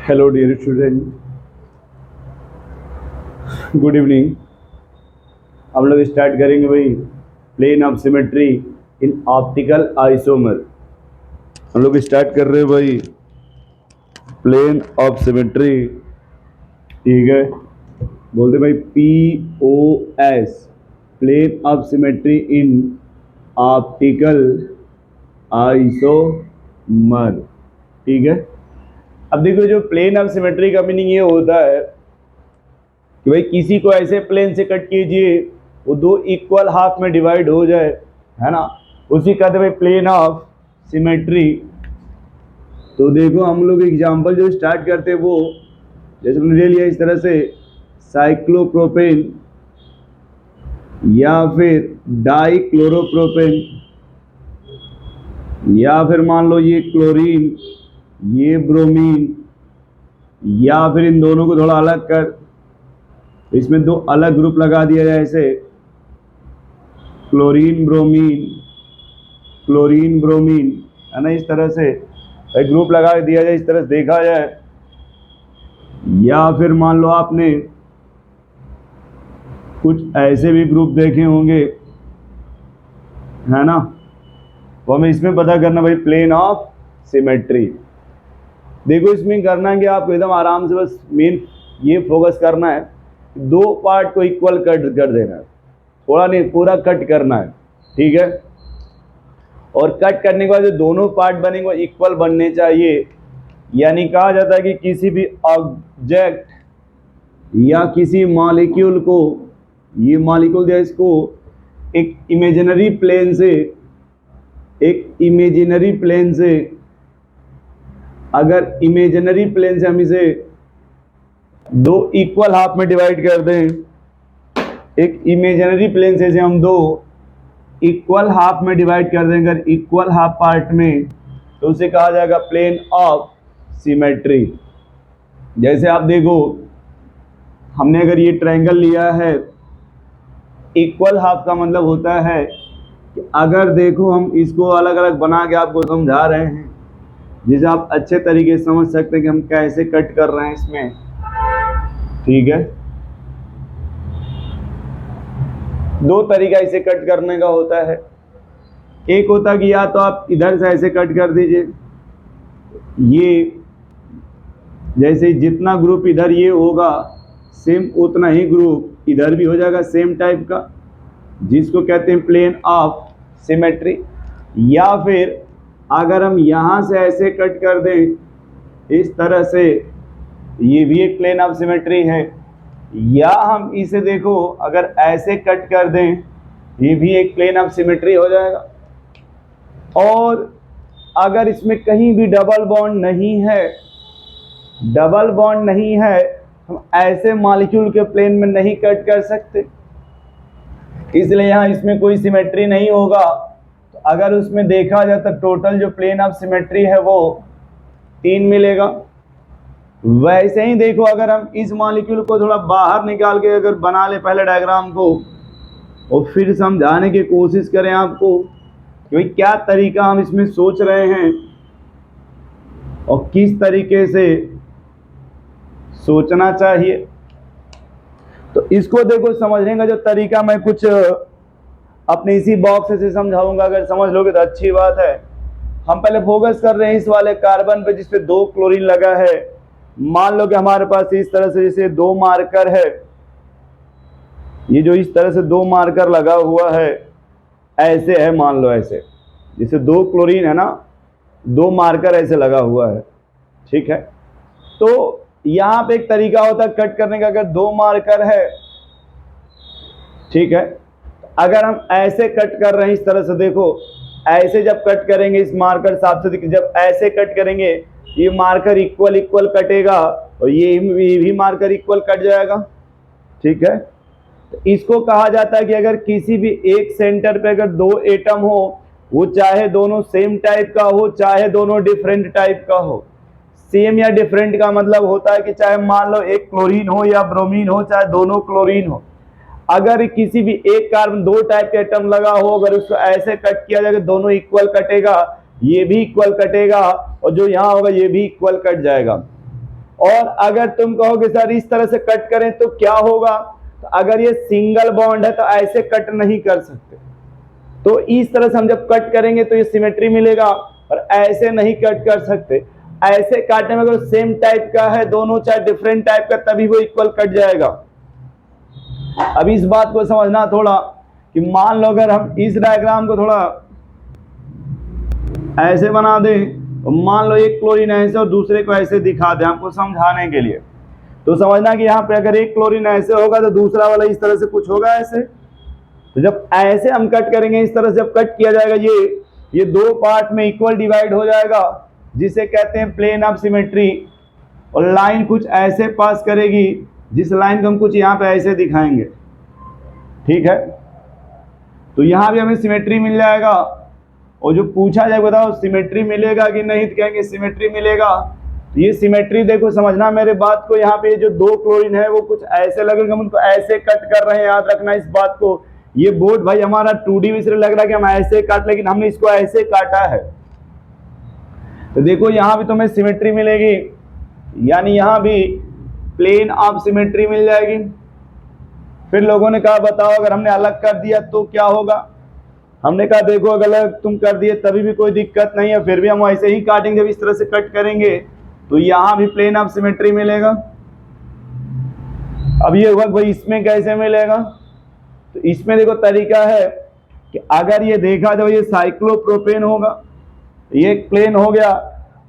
Hello dear student, good evening. हम लोग start करेंगे भाई plane of symmetry in optical isomer. हम लोग स्टार्ट कर रहे हैं भाई प्लेन ऑफ सिमेट्री। ठीक है, बोलते भाई POS, plane of symmetry in optical isomer. ठीक है, अब देखो जो प्लेन ऑफ सिमेट्री का मीनिंग ये होता है कि भाई किसी को ऐसे प्लेन से कट कीजिए वो दो इक्वल हाफ में डिवाइड हो जाए, है ना, उसी कहते भाई प्लेन ऑफ सिमेट्री। तो देखो हम लोग एग्जांपल जो स्टार्ट करते हैं वो जैसे हमने ले लिया इस तरह से साइक्लोप्रोपेन या फिर डाइक्लोरोप्रोपेन, या फिर मान लो ये क्लोरीन, ये ब्रोमीन, या फिर इन दोनों को थोड़ा अलग कर इसमें दो अलग ग्रुप लगा दिया जाए, ऐसे क्लोरीन ब्रोमीन, क्लोरीन ब्रोमीन, है ना, इस तरह से एक ग्रुप लगा दिया जाए, इस तरह से देखा जाए। या फिर मान लो आपने कुछ ऐसे भी ग्रुप देखे होंगे, है ना, तो हमें इसमें पता करना भाई प्लेन ऑफ सिमेट्री। देखो इसमें करना है कि आपको एकदम आराम से बस मेन ये फोकस करना है, दो पार्ट को इक्वल कट कर देना है, थोड़ा नहीं पूरा कट करना है। ठीक है, और कट करने के बाद जो दोनों पार्ट बनेंगे वो इक्वल बनने चाहिए। यानी कहा जाता है कि किसी भी ऑब्जेक्ट या किसी मॉलिक्यूल को, ये मॉलिक्यूल दिया इसको एक इमेजिनरी प्लेन से, एक इमेजिनरी प्लेन से, अगर इमेजिनरी प्लेन से हम इसे दो इक्वल हाफ में डिवाइड कर दें, एक इमेजिनरी प्लेन से हम दो इक्वल हाफ में डिवाइड कर दें अगर इक्वल हाफ पार्ट में, तो उसे कहा जाएगा प्लेन ऑफ सिमेट्री। जैसे आप देखो हमने अगर ये ट्रायंगल लिया है, इक्वल हाफ का मतलब होता है कि अगर देखो हम इसको अलग अलग बना के आपको समझा रहे हैं जिसे आप अच्छे तरीके से समझ सकते हैं कि हम कैसे कट कर रहे हैं इसमें। ठीक है, दो तरीका इसे कट करने का होता है। एक होता है कि या तो आप इधर से ऐसे कट कर दीजिए, ये जैसे जितना ग्रुप इधर ये होगा सेम उतना ही ग्रुप इधर भी हो जाएगा सेम टाइप का, जिसको कहते हैं प्लेन ऑफ सिमेट्री। या फिर अगर हम यहाँ से ऐसे कट कर दें इस तरह से, ये भी एक प्लेन ऑफ सिमेट्री है। या हम इसे देखो अगर ऐसे कट कर दें, ये भी एक प्लेन ऑफ सिमेट्री हो जाएगा। और अगर इसमें कहीं भी डबल बॉन्ड नहीं है, डबल बॉन्ड नहीं है, हम ऐसे मॉलिक्यूल के प्लेन में नहीं कट कर सकते, इसलिए यहाँ इसमें कोई सिमेट्री नहीं होगा। तो अगर उसमें देखा जाए तो टोटल जो प्लेन ऑफ सिमेट्री है वो 3 मिलेगा। वैसे ही देखो अगर हम इस मॉलिक्यूल को थोड़ा बाहर निकाल के अगर बना ले पहले डायग्राम को और फिर समझाने की कोशिश करें आपको कि भाई क्या तरीका हम इसमें सोच रहे हैं और किस तरीके से सोचना चाहिए, तो इसको देखो समझने का जो तरीका मैं कुछ अपने इसी बॉक्स से समझाऊंगा। अगर समझ लोगे तो अच्छी बात है। हम पहले फोकस कर रहे हैं इस वाले कार्बन पे जिसपे 2 क्लोरीन लगा है। मान लो कि हमारे पास इस तरह से जैसे 2 मार्कर है, ये जो इस तरह से 2 मार्कर लगा हुआ है ऐसे है, मान लो ऐसे जैसे 2 क्लोरीन है ना, 2 मार्कर ऐसे लगा हुआ है। ठीक है, तो यहाँ पे एक तरीका होता है कट करने का। अगर 2 मार्कर है, ठीक है, अगर हम ऐसे कट कर रहे हैं इस तरह से, देखो ऐसे जब कट करेंगे इस मार्कर हिसाब से, जब ऐसे कट करेंगे ये मार्कर इक्वल इक्वल कटेगा और ये भी मार्कर इक्वल कट जाएगा। ठीक है, तो इसको कहा जाता है कि अगर किसी भी एक सेंटर पे अगर 2 एटम हो, वो चाहे दोनों सेम टाइप का हो चाहे दोनों डिफरेंट टाइप का हो। सेम या डिफरेंट का मतलब होता है कि चाहे मान लो एक क्लोरीन हो या ब्रोमीन हो, चाहे दोनों क्लोरीन हो, अगर किसी भी एक कार्बन 2 टाइप के एटम लगा हो, अगर उसको ऐसे कट किया जाए दोनों इक्वल कटेगा, ये भी इक्वल कटेगा और जो यहाँ होगा ये भी इक्वल कट जाएगा। और अगर तुम कहोगे सर इस तरह से कट करें तो क्या होगा, तो अगर ये सिंगल बॉन्ड है तो ऐसे कट नहीं कर सकते, तो इस तरह से हम जब कट करेंगे तो ये सिमेट्री मिलेगा, और ऐसे नहीं कट कर सकते। ऐसे काटने में अगर सेम टाइप का है दोनों, चाहे डिफरेंट टाइप का, तभी वो इक्वल कट जाएगा। अब इस बात को समझना थोड़ा कि मान लो अगर हम इस डायग्राम को थोड़ा ऐसे बना दें, तो मान लो एक क्लोरीन ऐसे और दूसरे को ऐसे दिखा दें आपको समझाने के लिए, तो समझना कि यहाँ पे अगर एक क्लोरीन ऐसे होगा तो दूसरा वाला इस तरह से कुछ होगा ऐसे। तो जब ऐसे हम कट करेंगे, इस तरह से जब कट किया जाएगा, ये दो पार्ट में इक्वल डिवाइड हो जाएगा, जिसे कहते हैं प्लेन ऑफ सिमेट्री। और लाइन कुछ ऐसे पास करेगी, जिस लाइन को हम कुछ यहाँ पे ऐसे दिखाएंगे, ठीक है। तो यहाँ भी हमें सिमेट्री मिल जाएगा। और जो पूछा जाए बताओ सिमेट्री मिलेगा कि नहीं, तो कहेंगे सिमेट्री मिलेगा। तो ये सिमेट्री देखो, समझना मेरे बात को, यहाँ पे जो दो क्लोरीन है वो कुछ ऐसे लगेगा, हम उनको ऐसे कट कर रहे हैं, याद रखना इस बात को। ये बोर्ड भाई हमारा 2D इसलिए लग रहा है कि हम ऐसे काट, लेकिन हमने इसको ऐसे काटा है। तो देखो यहाँ भी तुम्हें सिमेट्री मिलेगी, यानी यहाँ भी प्लेन ऑफ सिमेट्री मिल जाएगी। फिर लोगों ने कहा बताओ अगर हमने अलग कर दिया तो क्या होगा। हमने कहा देखो अगर अलग तुम कर दिए तभी भी कोई दिक्कत नहीं है, फिर भी हम ऐसे ही काटेंगे, जब इस तरह से कट करेंगे तो यहाँ भी प्लेन ऑफ सिमेट्री मिलेगा। अब ये हुआ भाई इसमें कैसे मिलेगा, तो इसमें देखो तरीका है कि अगर ये देखा जाए ये साइक्लोप्रोपेन होगा, ये एक प्लेन हो गया,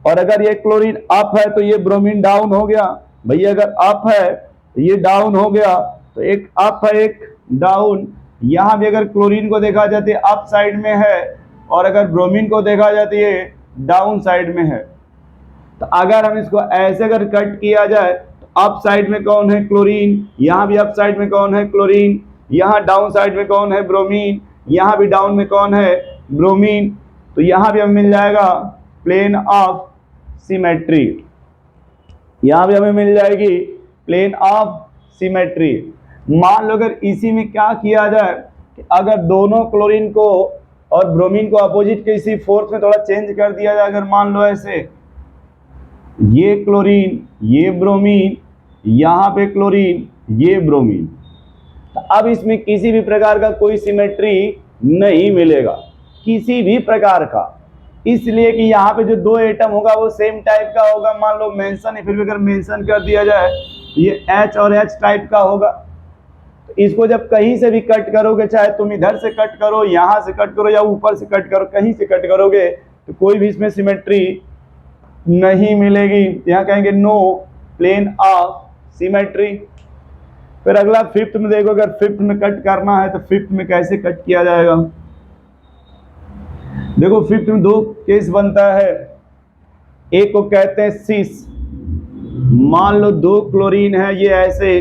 और अगर ये क्लोरीन अप है तो ये ब्रोमीन डाउन हो गया। भैया अगर अप है तो ये डाउन हो गया, तो एक अप है एक डाउन। यहाँ भी अगर क्लोरीन को देखा जाए तो अप साइड में है, और अगर ब्रोमीन को देखा जाए तो ये डाउन साइड में है। तो अगर हम इसको ऐसे अगर कट किया जाए तो अप साइड में कौन है, क्लोरीन, यहाँ भी अप साइड में कौन है, क्लोरीन, यहाँ डाउन साइड में कौन है, ब्रोमीन, यहाँ भी डाउन में कौन है, ब्रोमीन। तो यहाँ भी हमें मिल जाएगा प्लेन ऑफ सिमेट्री, यहाँ भी हमें मिल जाएगी प्लेन ऑफ सिमेट्री। मान लो अगर इसी में क्या किया जाए कि अगर दोनों क्लोरीन को और ब्रोमीन को अपोजिट के इसी फोर्स में थोड़ा चेंज कर दिया जाए, अगर मान लो ऐसे ये क्लोरीन ये ब्रोमीन, यहाँ पे क्लोरीन ये ब्रोमीन, तो अब इसमें किसी भी प्रकार का कोई सिमेट्री नहीं मिलेगा, किसी भी प्रकार का, इसलिए कि यहाँ पे जो दो एटम होगा वो सेम टाइप का होगा। मान लो मेंशन है, फिर भी अगर मेंशन कर दिया जाए तो ये H और H टाइप का होगा। तो इसको जब कहीं से भी कट करोगे, चाहे तुम इधर से कट करो, यहाँ से कट करो, या ऊपर से कट करो, कहीं से कट करोगे, तो कोई भी इसमें सिमेट्री नहीं मिलेगी। यहाँ कहेंगे नो प्लेन ऑफ सिमेट्री। फिर अगला फिफ्थ में देखो, अगर फिफ्थ में कट करना है तो फिफ्थ में कैसे कट किया जाएगा। देखो फिफ्थ में दो केस बनता है, एक को कहते हैं सिस। मान लो दो क्लोरीन है ये ऐसे,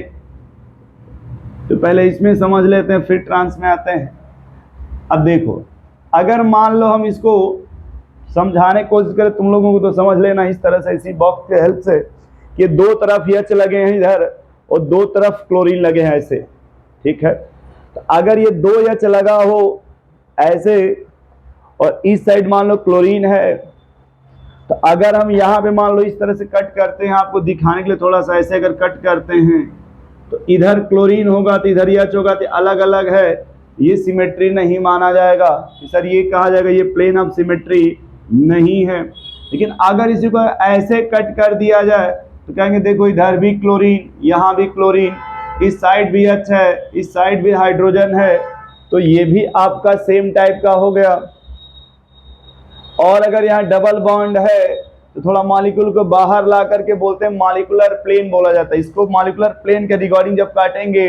तो पहले इसमें समझ लेते हैं फिर ट्रांस में आते हैं। अब देखो अगर मान लो हम इसको समझाने की कोशिश करें, तुम लोगों को तो समझ लेना इस तरह से, इसी बॉक्स के हेल्प से, कि दो तरफ H लगे हैं इधर और दो तरफ क्लोरीन लगे हैं ऐसे, ठीक है। तो अगर ये दो H लगा हो ऐसे और इस साइड मान लो क्लोरीन है, तो अगर हम यहाँ पे मान लो इस तरह से कट करते हैं, आपको दिखाने के लिए थोड़ा सा ऐसे अगर कट करते हैं, तो इधर क्लोरीन होगा तो इधर H होगा, तो अलग अलग है, ये सिमेट्री नहीं माना जाएगा कि सर ये कहा जाएगा ये प्लेन ऑफ सिमेट्री नहीं है। लेकिन अगर इसी को ऐसे कट कर दिया जाए तो कहेंगे देखो इधर भी क्लोरीन, यहाँ भी क्लोरीन, इस साइड भी H है, इस साइड भी हाइड्रोजन है, तो ये भी आपका सेम टाइप का हो गया। और अगर यहाँ डबल बॉन्ड है तो थोड़ा मॉलिक्यूल को बाहर ला करके बोलते हैं मॉलिक्यूलर प्लेन बोला जाता है। इसको मॉलिक्यूलर प्लेन के रिगार्डिंग जब काटेंगे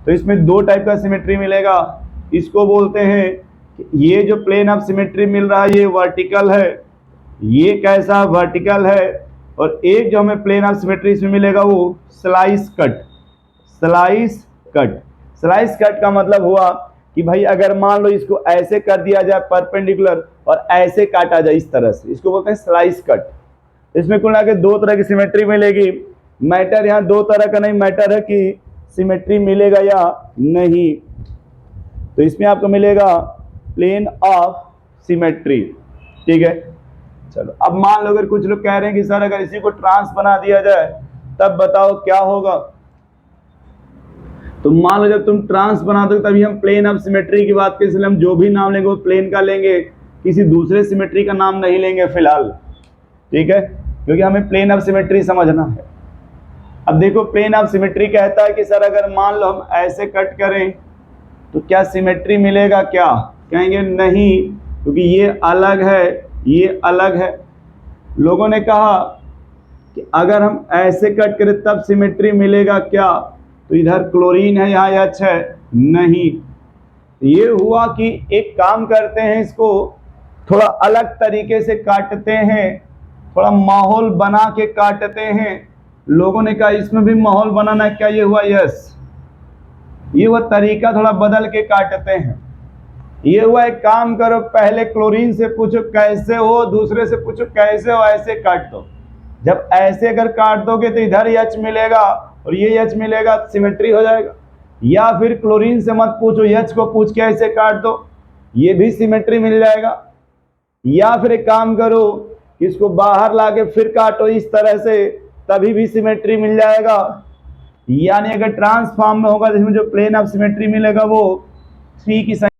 तो इसमें दो टाइप का सिमेट्री मिलेगा। इसको बोलते हैं कि ये जो प्लेन ऑफ सिमेट्री मिल रहा है ये वर्टिकल है, ये कैसा वर्टिकल है, और एक जो हमें प्लेन ऑफ सिमेट्री इसमें मिलेगा वो slice cut. Slice cut, slice cut का मतलब हुआ कि भाई अगर मान लो इसको ऐसे कर दिया जाए परपेंडिकुलर और ऐसे काटा जाए इस तरह से, इसको बोलते हैं स्लाइस कट। इसमें कुल मिला के दो तरह की सिमेट्री मिलेगी। मैटर यहाँ दो तरह का नहीं, मैटर है कि सिमेट्री मिलेगा या नहीं। तो इसमें आपको मिलेगा प्लेन ऑफ सिमेट्री, ठीक है। चलो अब मान लो अगर कुछ लोग कह रहे हैं कि सर अगर इसी को ट्रांस बना दिया जाए तब बताओ क्या होगा। तो मान लो जब तुम ट्रांस बना दो तभी हम प्लेन ऑफ सिमेट्री की बात करें, इसलिए हम जो भी नाम लेंगे वो प्लेन का लेंगे, किसी दूसरे सिमेट्री का नाम नहीं लेंगे फिलहाल, ठीक है, क्योंकि हमें प्लेन ऑफ सिमेट्री समझना है। अब देखो प्लेन ऑफ सिमेट्री कहता है कि सर अगर मान लो हम ऐसे कट करें तो क्या सिमेट्री मिलेगा क्या? कहेंगे नहीं, क्योंकि ये अलग है, ये अलग है। लोगों ने कहा कि अगर हम ऐसे कट करें तब सिमेट्री मिलेगा क्या? तो इधर क्लोरीन है, यहाँ H है, नहीं। ये हुआ कि एक काम करते हैं, इसको थोड़ा अलग तरीके से काटते हैं, थोड़ा माहौल बना के काटते हैं। लोगों ने कहा इसमें भी माहौल बनाना है क्या? ये हुआ यस, ये हुआ तरीका थोड़ा बदल के काटते हैं। ये हुआ एक काम करो, पहले क्लोरीन से पूछो कैसे हो, दूसरे से पूछो कैसे हो, ऐसे काट दो। जब ऐसे अगर काट दोगे तो इधर H मिलेगा और ये H मिलेगा, सिमेट्री हो जाएगा। या फिर क्लोरीन से मत पूछो, H को पूछ के ऐसे काट दो, ये भी सिमेट्री मिल जाएगा। या फिर एक काम करो, इसको बाहर लाके फिर काटो इस तरह से, तभी भी सिमेट्री मिल जाएगा। यानी अगर ट्रांसफॉर्म में होगा जिसमें जो प्लेन ऑफ सिमेट्री मिलेगा वो 3 की